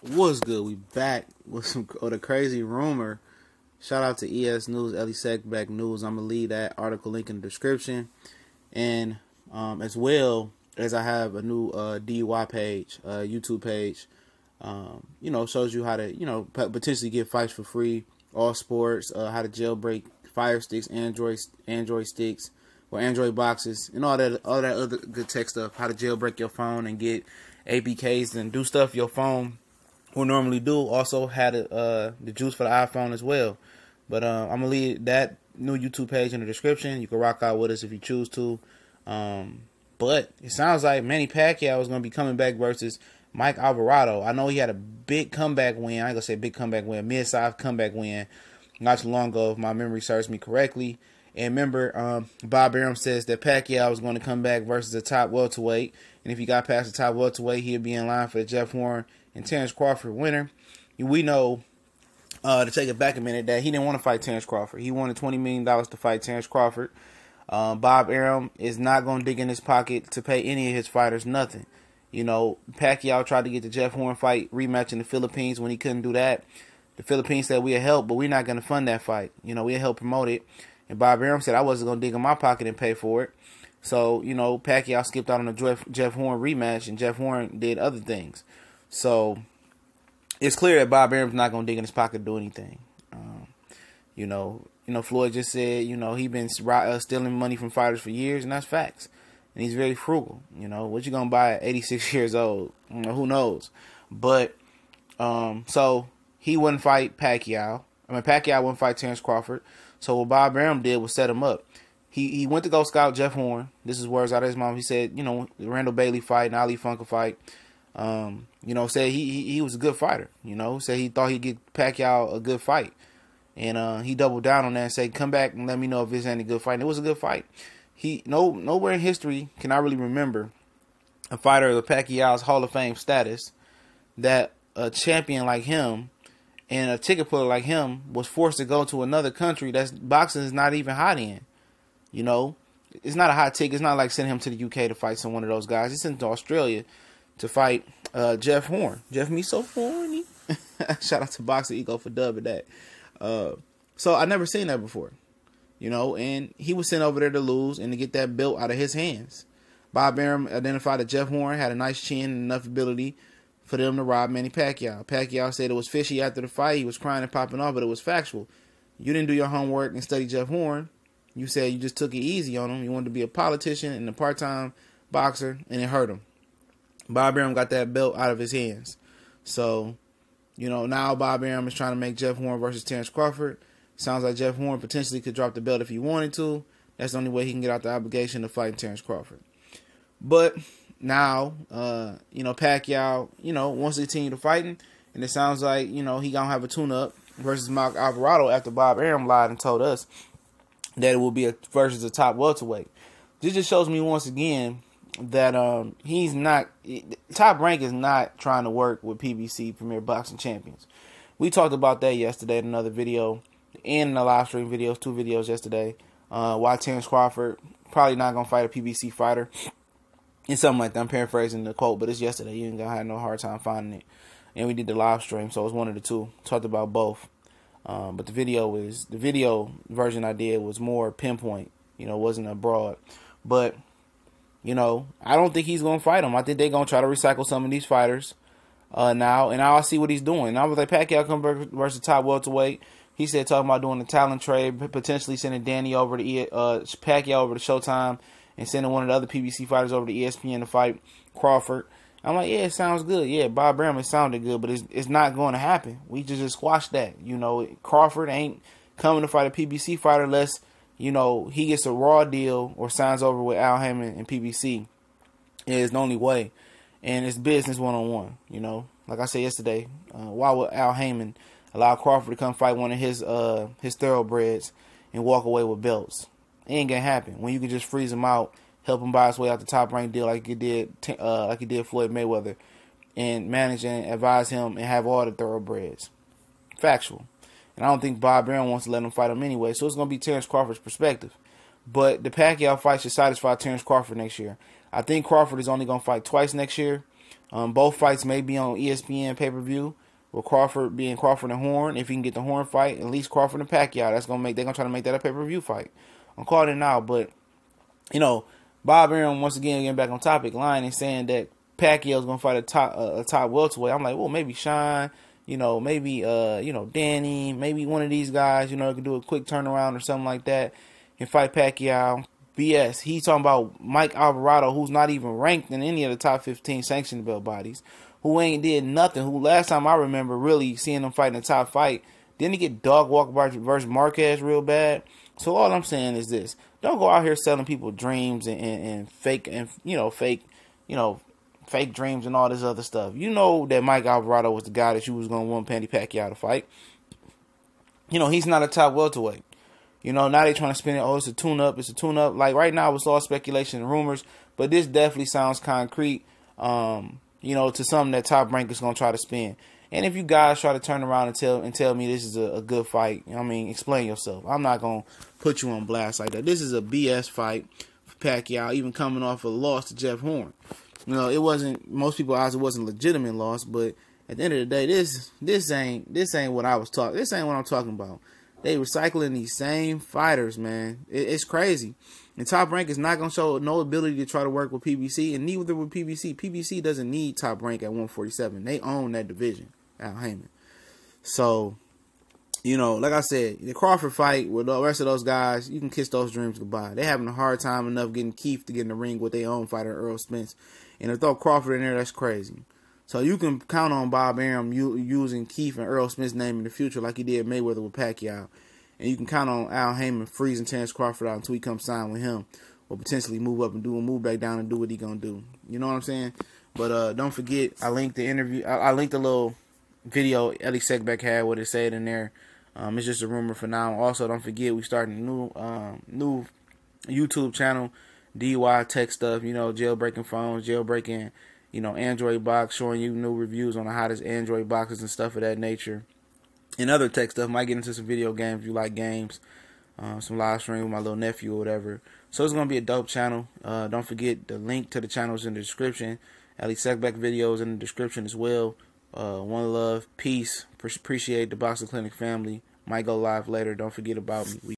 What's good? We back with a crazy rumor. Shout out to ES News, Ellie Sackback News. I'm gonna leave that article link in the description, and as well as I have a new DUI page, YouTube page. Shows you how to potentially get fights for free, all sports, how to jailbreak Fire Sticks, Android sticks, or Android boxes, and all that other good tech stuff. How to jailbreak your phone and get APKs and do stuff your phone will normally do. Also had the juice for the iPhone as well. But I'm gonna leave that new YouTube page in the description. You can rock out with us if you choose to. But it sounds like Manny Pacquiao is gonna be coming back versus Mike Alvarado. I know he had a big comeback win. I ain't gonna say big comeback win, mid-sized comeback win not too long ago, if my memory serves me correctly. And remember, Bob Arum says that Pacquiao was going to come back versus the top welterweight. And if he got past the top welterweight, he'd be in line for the Jeff Horn and Terrence Crawford winner. We know, to take it back a minute, that he didn't want to fight Terrence Crawford. He wanted $20 million to fight Terrence Crawford. Bob Arum is not going to dig in his pocket to pay any of his fighters nothing. Pacquiao tried to get the Jeff Horn fight rematch in the Philippines. When he couldn't do that, the Philippines said, we'll help, but we're not going to fund that fight. We'll help promote it. And Bob Arum said, I wasn't going to dig in my pocket and pay for it. So, Pacquiao skipped out on the Jeff Horn rematch, and Jeff Horn did other things. So, it's clear that Bob Arum's not going to dig in his pocket to do anything. Floyd just said, he been stealing money from fighters for years, and that's facts. And he's very frugal. What you going to buy at 86 years old? Who knows? But, so, he wouldn't fight Pacquiao. Pacquiao wouldn't fight Terrence Crawford. So what Bob Arum did was set him up. He went to go scout Jeff Horn. This is words out of his mouth. He said, the Randall Bailey fight and Ali Funka fight. Said he was a good fighter. Said he thought he'd get Pacquiao a good fight. And he doubled down on that and said, come back and let me know if it's any good fight. And it was a good fight. Nowhere in history can I really remember a fighter of Pacquiao's Hall of Fame status that a champion like him and a ticket puller like him was forced to go to another country that's boxing is not even hot in. It's not a hot ticket. It's not like sending him to the UK to fight some one of those guys. He sent him to Australia to fight Jeff Horn. Jeff me so horny. Shout out to Boxer Ego for dubbing that. So I never seen that before. And he was sent over there to lose and to get that belt out of his hands. Bob Arum identified that Jeff Horn had a nice chin and enough ability for them to rob Manny Pacquiao. Pacquiao said it was fishy after the fight. He was crying and popping off, but it was factual. You didn't do your homework and study Jeff Horn. You said you just took it easy on him. You wanted to be a politician and a part-time boxer, and it hurt him. Bob Arum got that belt out of his hands. So, now Bob Arum is trying to make Jeff Horn versus Terrence Crawford. Sounds like Jeff Horn potentially could drop the belt if he wanted to. That's the only way he can get out the obligation of fighting Terrence Crawford. But now, Pacquiao, wants to continue to fighting, and it sounds like, he gonna have a tune-up versus Mike Alvarado after Bob Arum lied and told us that it will be versus the top welterweight. This just shows me once again that he's not, Top Rank is not trying to work with PBC, Premier Boxing Champions. We talked about that yesterday in another video, and in the live stream videos, 2 videos yesterday, why Terrence Crawford probably not gonna fight a PBC fighter. And something like that. I'm paraphrasing the quote, but it's yesterday. You ain't gonna have no hard time finding it. And we did the live stream, so it was one of the two. Talked about both. But the video version I did was more pinpoint. Wasn't a broad. But, I don't think he's gonna fight him. I think they're gonna try to recycle some of these fighters now, and I'll see what he's doing. And I was like, Pacquiao come versus top welterweight. He said talking about doing the talent trade, potentially sending Danny over to Pacquiao over to Showtime, and sending one of the other PBC fighters over to ESPN to fight Crawford. I'm like, yeah, it sounds good. Yeah, Bob Arum, it sounded good, but it's not going to happen. We just squashed that. Crawford ain't coming to fight a PBC fighter unless, he gets a raw deal or signs over with Al Haymon and PBC. It is the only way. And it's business one-on-one, Like I said yesterday, why would Al Haymon allow Crawford to come fight one of his thoroughbreds and walk away with belts? It ain't gonna happen when you can just freeze him out, help him buy his way out the Top Rank deal like he did Floyd Mayweather, and manage and advise him and have all the thoroughbreds. Factual. And I don't think Bob Arum wants to let him fight him anyway, so it's gonna be Terrence Crawford's perspective. But the Pacquiao fight should satisfy Terrence Crawford next year. I think Crawford is only gonna fight twice next year. Both fights may be on ESPN pay-per-view, with Crawford being Crawford and Horn. If he can get the Horn fight, at least Crawford and Pacquiao, they're gonna try to make that a pay-per-view fight. I'm calling it now, but Bob Arum once again getting back on topic, lying and saying that Pacquiao's gonna fight a top welterweight. I'm like, well, maybe Sean, maybe Danny, maybe one of these guys, could do a quick turnaround or something like that and fight Pacquiao. BS. He's talking about Mike Alvarado, who's not even ranked in any of the top 15 sanctioned belt bodies, who ain't did nothing, who last time I remember really seeing him fight in the top fight, didn't he get dog walked versus Marquez real bad? So all I'm saying is this: don't go out here selling people dreams and fake fake dreams and all this other stuff. You know that Mike Alvarado was the guy that you was gonna want Manny Pacquiao to fight. He's not a top welterweight. Now they trying to spin it. Oh, it's a tune-up. It's a tune-up. Like right now, it's all speculation and rumors. But this definitely sounds concrete. To something that Top Rank is gonna try to spin. And if you guys try to turn around and tell me this is a good fight, explain yourself. I'm not gonna put you on blast like that. This is a BS fight for Pacquiao, even coming off a loss to Jeff Horn. It wasn't. Most people eyes it wasn't a legitimate loss, but at the end of the day, this ain't what I was talking. This ain't what I'm talking about. They recycling these same fighters, man. It's crazy. And Top Rank is not going to show no ability to try to work with PBC, and neither with PBC. PBC doesn't need Top Rank at 147. They own that division, Al Heyman. So, like I said, the Crawford fight with the rest of those guys, you can kiss those dreams goodbye. They're having a hard time enough getting Keith to get in the ring with their own fighter, Earl Spence. And to throw Crawford in there, that's crazy. So you can count on Bob Arum using Keith and Earl Smith's name in the future like he did Mayweather with Pacquiao. And you can count on Al Heyman freezing Terrence Crawford out until he comes sign with him. Or potentially move up and move back down and do what he gonna do. You know what I'm saying? But don't forget, I linked the interview. I linked the little video Eddie Seckbeck had what it said in there. It's just a rumor for now. Also, don't forget, we starting a new YouTube channel, DUI tech stuff. Jailbreaking phones, jailbreaking Android box, showing you new reviews on the hottest Android boxes and stuff of that nature. And other tech stuff. Might get into some video games if you like games. Some live stream with my little nephew or whatever. So it's going to be a dope channel. Don't forget the link to the channel is in the description. Ali Seckbeck videos in the description as well. One love, peace. Appreciate the Boxing Clinic family. Might go live later. Don't forget about me.